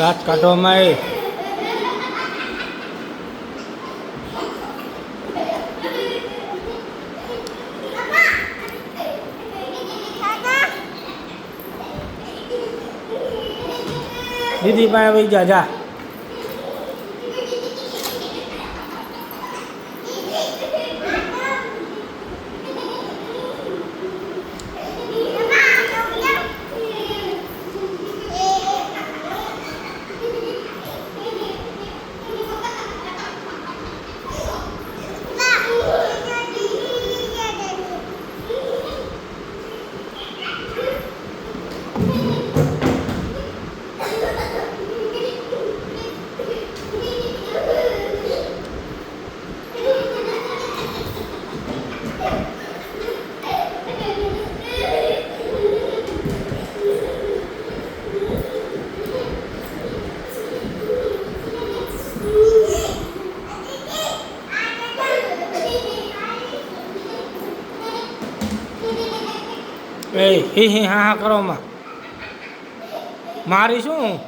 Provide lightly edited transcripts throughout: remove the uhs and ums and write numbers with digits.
દાંત કાઢવામાં આવી. દીદી પાસે વહી જા જા. એ હી હા હા કરો માં મારી શું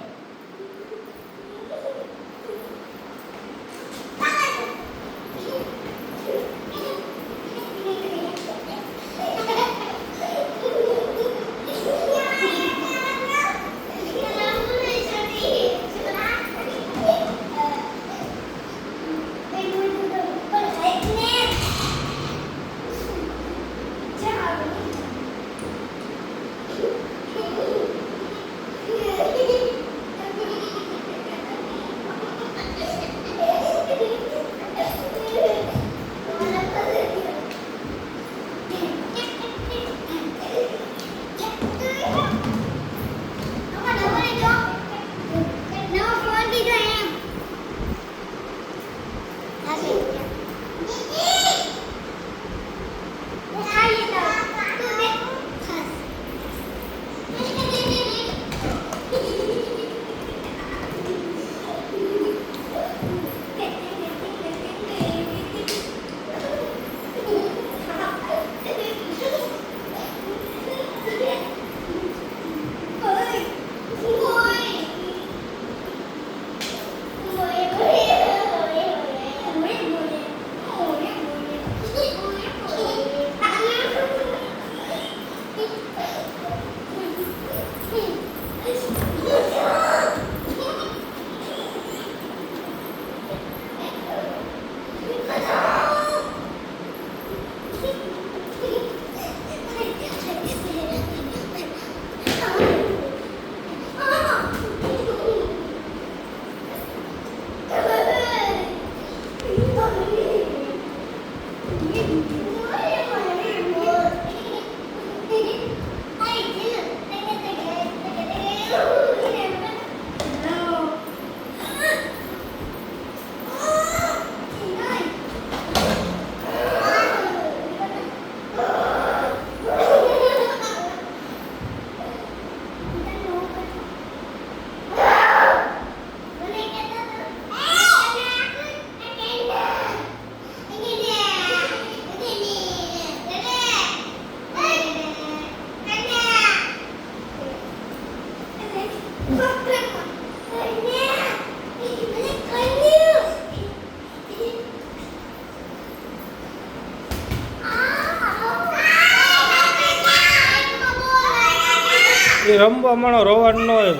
એ રમવા માણો રોવાનો હોય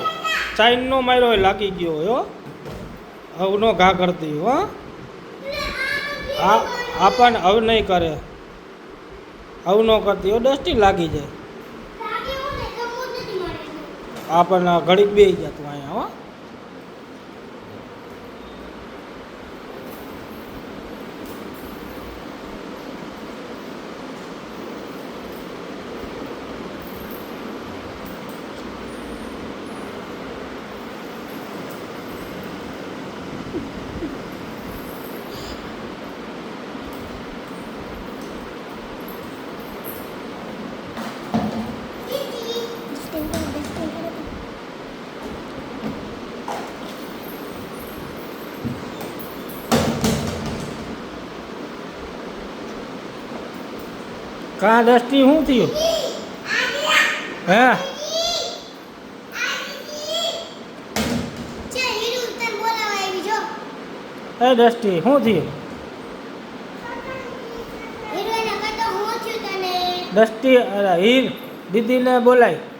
ચાઈન નો માર્યો હોય લાગી ગયો હોય હવ નો ઘા કરતી હો આપણને હવે નહીં કરે હવે ન કરતી હો ડસ્ટી લાગી જાય આપણને ઘડીક બેસી જતું અહીંયા હો કા દસ્તી શું થયું હે એ દ્રષ્ટિ શું થયું? દ્રષ્ટિ અરે હીર દીદીને બોલાય.